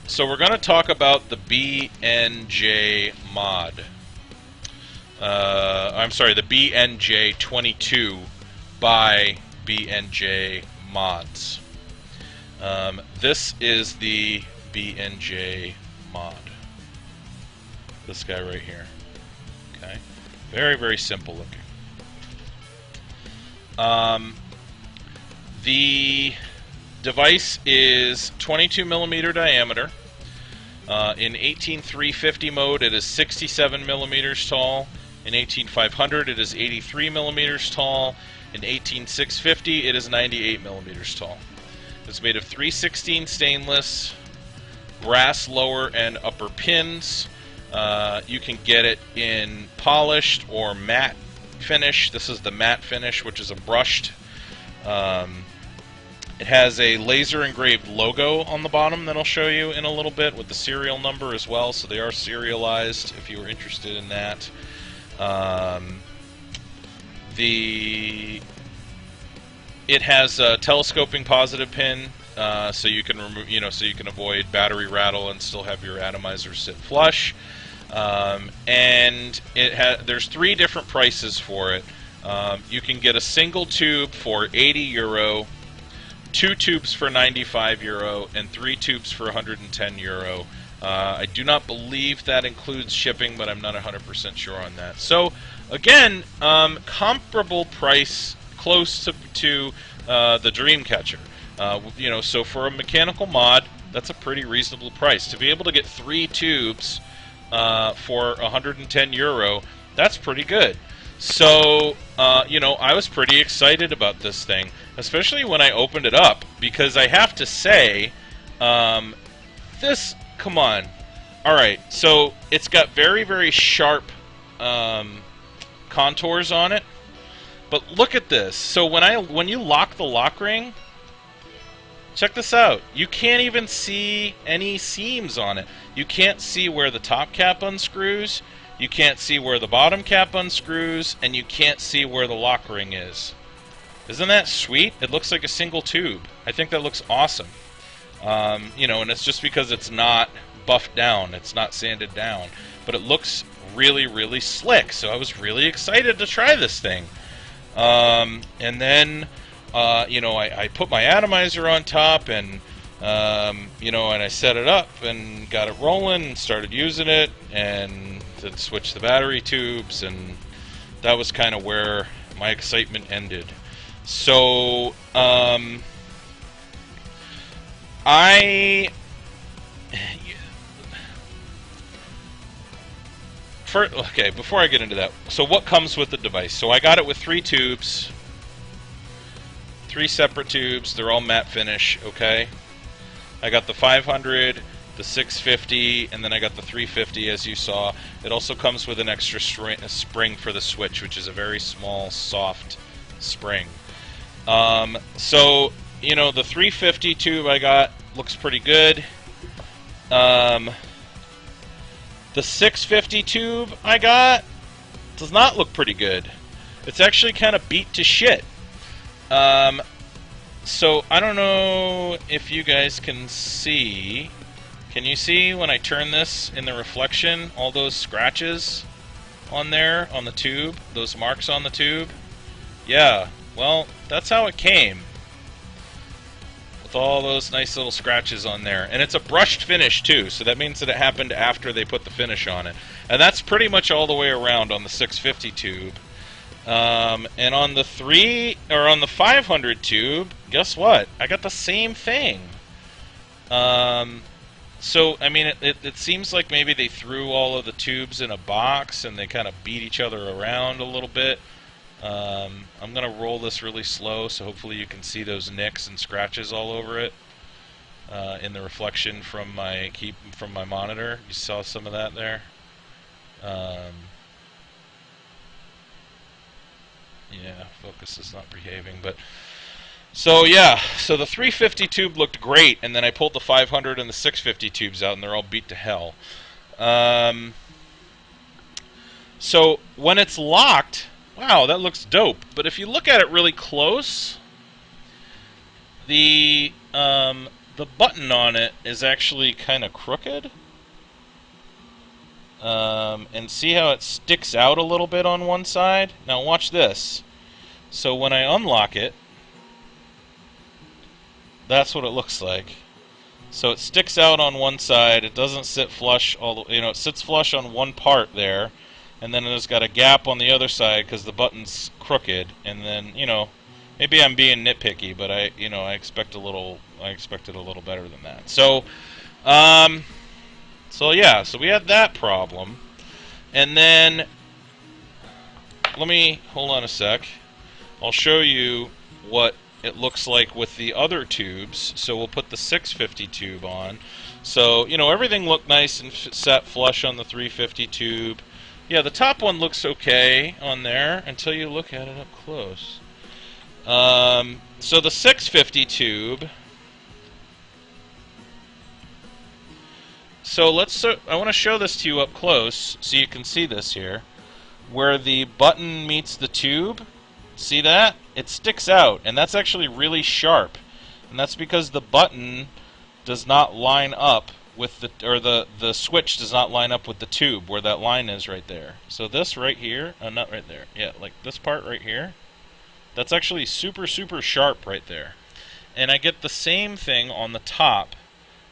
So we're going to talk about the BnJ mod. I'm sorry, the BnJ 22 by BnJ Mods. This is the BnJ mod. This guy right here. Okay, very, very simple looking. The device is 22 millimeter diameter. In 18350 mode, it is 67 millimeters tall. In 18500, it is 83 millimeters tall. In 18650, it is 98 millimeters tall. It's made of 316 stainless, brass lower and upper pins. You can get it in polished or matte finish. This is the matte finish, which is a brushed. It has a laser engraved logo on the bottom that I'll show you in a little bit, with the serial number as well, so they are serialized if you were interested in that. It has a telescoping positive pin, so you can remove, so you can avoid battery rattle and still have your atomizer sit flush. And there's 3 different prices for it. You can get a single tube for €80, 2 tubes for €95, and 3 tubes for €110. I do not believe that includes shipping, but I'm not 100% sure on that. So again, comparable price, close to the Dreamcatcher. So for a mechanical mod, that's a pretty reasonable price. To be able to get 3 tubes for €110, that's pretty good. So, I was pretty excited about this thing, especially when I opened it up, because I have to say, come on. Alright, so it's got very, very sharp contours on it, but look at this. So when you lock the lock ring, check this out. You can't even see any seams on it. You can't see where the top cap unscrews. You can't see where the bottom cap unscrews, and you can't see where the lock ring is. Isn't that sweet? It looks like a single tube. I think that looks awesome. And it's just because it's not buffed down, it's not sanded down, but it looks really, really slick. So I was really excited to try this thing. And then, I put my atomizer on top, and and I set it up and got it rolling and started using it, and then switched the battery tubes, and that was kind of where my excitement ended. So, before I get into that, so what comes with the device? So I got it with 3 tubes, 3 separate tubes. They're all matte finish, okay? I got the 500, the 650, and then I got the 350, as you saw. It also comes with an extra spring for the switch, which is a very small, soft spring. So, the 350 tube I got looks pretty good. The 650 tube I got does not look pretty good. It's actually kind of beat to shit. So I don't know if you guys can see. Can you see when I turn this in the reflection, all those scratches on there, on the tube, those marks on the tube? Yeah, well, that's how it came, with all those nice little scratches on there. And it's a brushed finish too, so that means that it happened after they put the finish on it. And that's pretty much all the way around on the 650 tube. And on the 500 tube, guess what? I got the same thing. So, I mean, it seems like maybe they threw all of the tubes in a box and they kind of beat each other around a little bit. I'm going to roll this really slow, so hopefully you can see those nicks and scratches all over it in the reflection from my monitor. You saw some of that there. Yeah, focus is not behaving, but so yeah, so the 350 tube looked great, and then I pulled the 500 and the 650 tubes out, and they're all beat to hell. So when it's locked, wow, that looks dope. But if you look at it really close, the the button on it is actually kind of crooked. And see how it sticks out a little bit on one side? Now watch this. So when I unlock it, that's what it looks like. So it sticks out on one side. It doesn't sit flush all the, it sits flush on one part there, and then it's got a gap on the other side because the button's crooked. And then, maybe I'm being nitpicky, but I expected a little better than that. So, yeah, so we had that problem. And then let me hold on a sec. I'll show you what it looks like with the other tubes. So we'll put the 650 tube on. So, everything looked nice and sat flush on the 350 tube. Yeah, the top one looks okay on there until you look at it up close. So the 650 tube. So I want to show this to you up close so you can see this here. Where the button meets the tube, see that? It sticks out, and that's actually really sharp. And that's because the button does not line up with the switch does not line up with the tube where that line is right there. So this right here, not right there. Yeah, like this part right here. That's actually super, super sharp right there. And I get the same thing on the top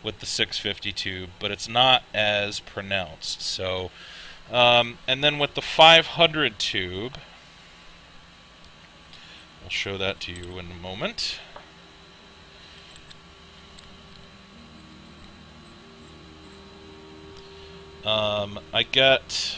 with the 650 tube, but it's not as pronounced. So, and then with the 500 tube, I'll show that to you in a moment. I get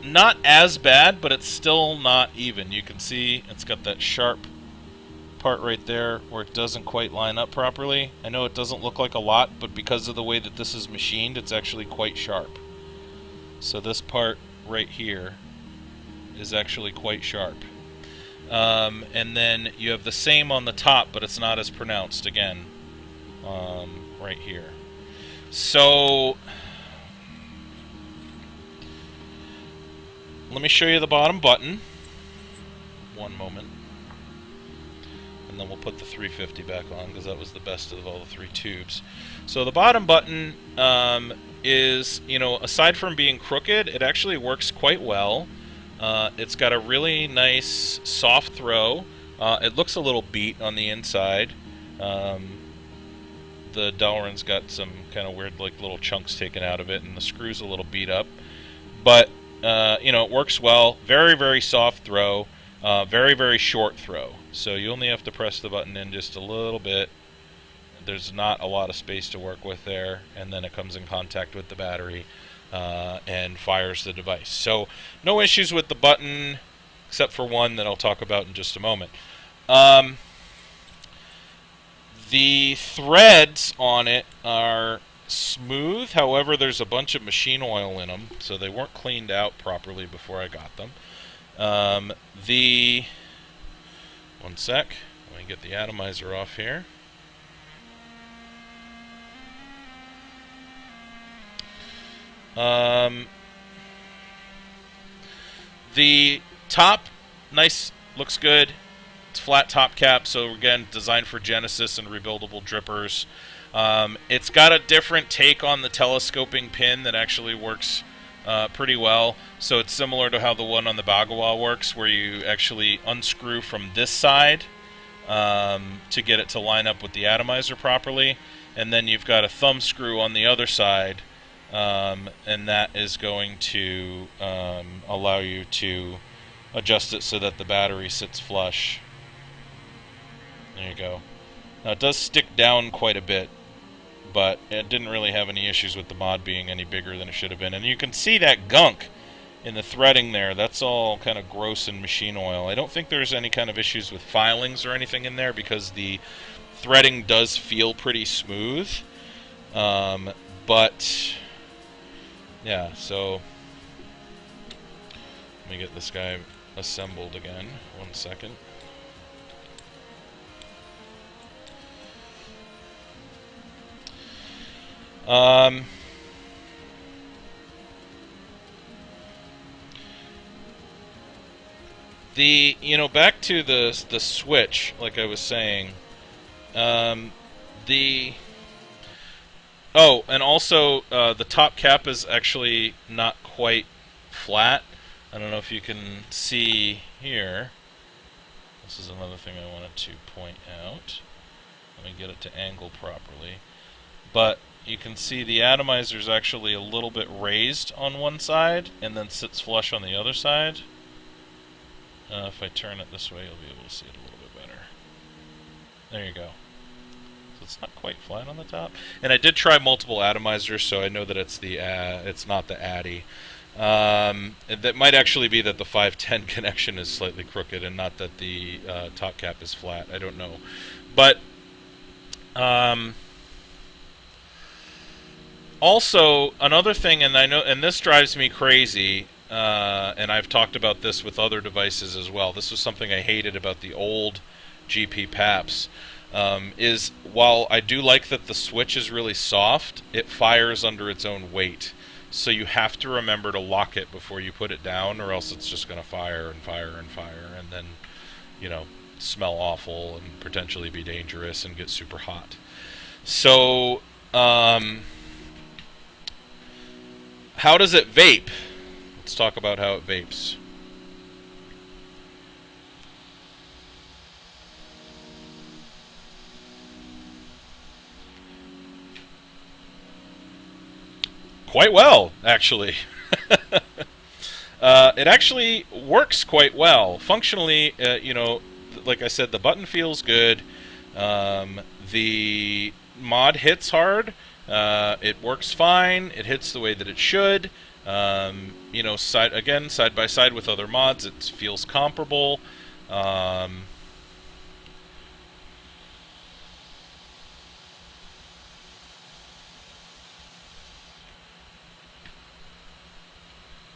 not as bad, but it's still not even. You can see it's got that sharp part right there where it doesn't quite line up properly. I know it doesn't look like a lot, but because of the way that this is machined, it's actually quite sharp. So this part right here is actually quite sharp. And then you have the same on the top, but it's not as pronounced again right here. So let me show you the bottom button. One moment. And then we'll put the 350 back on because that was the best of all the three tubes. So the bottom button is, aside from being crooked, it actually works quite well. It's got a really nice soft throw. It looks a little beat on the inside. The Delrin's got some kind of weird little chunks taken out of it, and the screw's a little beat up. But, it works well. Very, very soft throw. Very, very short throw. So you only have to press the button in just a little bit. There's not a lot of space to work with there, and then it comes in contact with the battery and fires the device. So no issues with the button, except for one that I'll talk about in just a moment. The threads on it are smooth, however there's a bunch of machine oil in them, so they weren't cleaned out properly before I got them. One sec, let me get the atomizer off here. The top, nice, looks good. It's flat top cap, so again, designed for Genesis and rebuildable drippers. It's got a different take on the telescoping pin that actually works pretty well. So it's similar to how the one on the Bagawa works, where you actually unscrew from this side to get it to line up with the atomizer properly. And then you've got a thumb screw on the other side, and that is going to allow you to adjust it so that the battery sits flush. There you go. Now it does stick down quite a bit, but it didn't really have any issues with the mod being any bigger than it should have been. And you can see that gunk in the threading there. That's all kind of gross and machine oil. I don't think there's any kind of issues with filings or anything in there because the threading does feel pretty smooth. But yeah, so let me get this guy assembled again. 1 second. Back to the switch, like I was saying, the oh, and also the top cap is actually not quite flat. I don't know if you can see here. This is another thing I wanted to point out. Let me get it to angle properly. But you can see the atomizer is actually a little bit raised on one side and then sits flush on the other side. If I turn it this way, you'll be able to see it a little bit better. There you go. So it's not quite flat on the top. And I did try multiple atomizers, so I know that it's not the Addy. That might actually be that the 510 connection is slightly crooked and not that the top cap is flat. I don't know. But also another thing, and I know, and this drives me crazy, and I've talked about this with other devices as well. This was something I hated about the old GP PAPs. Is while I do like that the switch is really soft, it fires under its own weight. So you have to remember to lock it before you put it down, or else it's just going to fire and fire and fire, and then, smell awful and potentially be dangerous and get super hot. So, how does it vape? Let's talk about how it vapes. Quite well, actually. It actually works quite well. Functionally, like I said, the button feels good. The mod hits hard. It works fine. It hits the way that it should. Side by side with other mods, it feels comparable.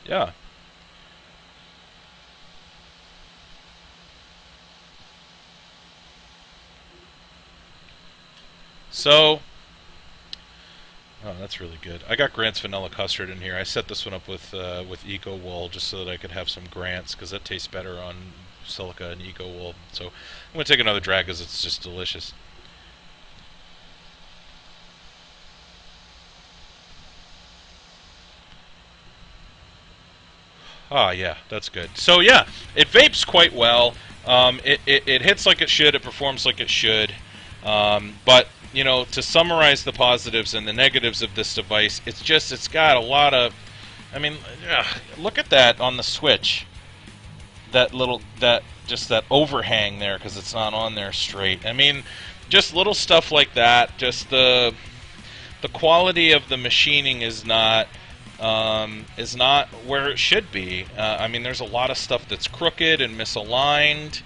Yeah. So, oh, that's really good. I got Grant's Vanilla Custard in here. I set this one up with Eco Wool just so that I could have some Grant's, because that tastes better on silica and Eco Wool. So I'm going to take another drag because it's just delicious. Ah, yeah, that's good. So yeah, it vapes quite well. It hits like it should. It performs like it should. But to summarize the positives and the negatives of this device, it's got a lot of. I mean, look at that on the Switch. That overhang there because it's not on there straight. I mean, just little stuff like that. Just the quality of the machining is not where it should be. I mean, there's a lot of stuff that's crooked and misaligned.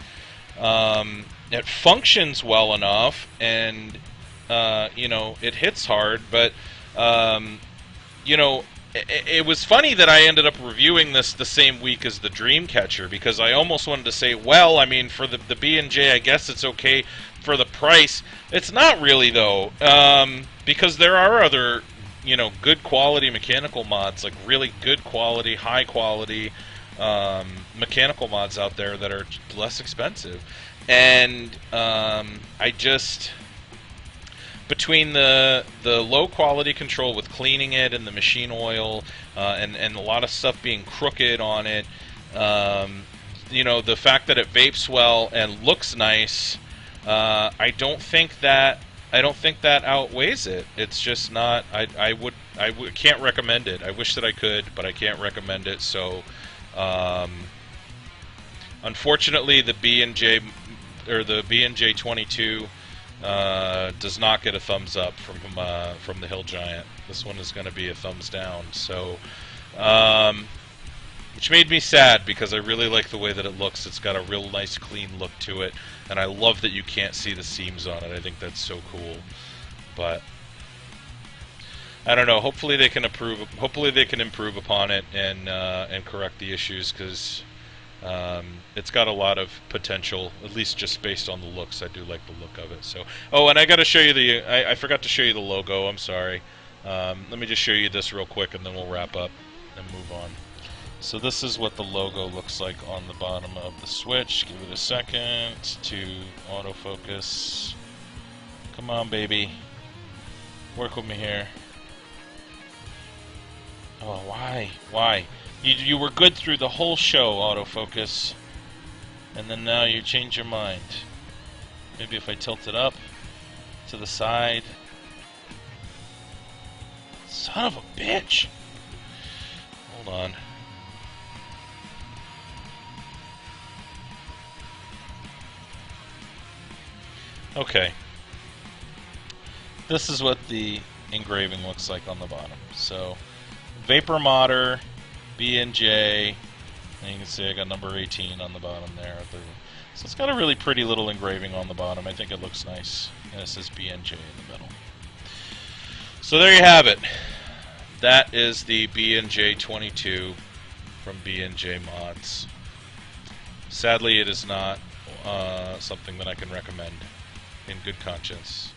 It functions well enough, and it hits hard. But it was funny that I ended up reviewing this the same week as the Dreamcatcher, because I almost wanted to say, well, I mean, for the BnJ, I guess it's okay for the price. It's not really, though, because there are other good quality mechanical mods, like really good quality, high quality mechanical mods out there that are less expensive. And I just, between the low quality control with cleaning it and the machine oil and a lot of stuff being crooked on it, the fact that it vapes well and looks nice, I don't think that outweighs it. It's just not. I can't recommend it. I wish that I could, but I can't recommend it. So, unfortunately, the BnJ or the BnJ 22 does not get a thumbs up from the Hill Giant. This one is going to be a thumbs down. So, which made me sad because I really like the way that it looks. It's got a real nice, clean look to it. And I love that you can't see the seams on it. I think that's so cool. But I don't know. Hopefully they can improve. Hopefully they can improve upon it and correct the issues, because it's got a lot of potential. At least just based on the looks, I do like the look of it. So, oh, and I got to show you I forgot to show you the logo. I'm sorry. Let me just show you this real quick, and then we'll wrap up and move on. So this is what the logo looks like on the bottom of the switch. Give it a second to autofocus. Come on, baby. Work with me here. Oh, why? Why? You were good through the whole show, autofocus. And then now you change your mind. Maybe if I tilt it up to the side. Son of a bitch! Hold on. Okay. This is what the engraving looks like on the bottom. So, Vapor Modder, BnJ, and you can see I got number 18 on the bottom there. So it's got a really pretty little engraving on the bottom. I think it looks nice. And it says BnJ in the middle. So there you have it. That is the BnJ 22 from BnJ Mods. Sadly, it is not something that I can recommend in good conscience.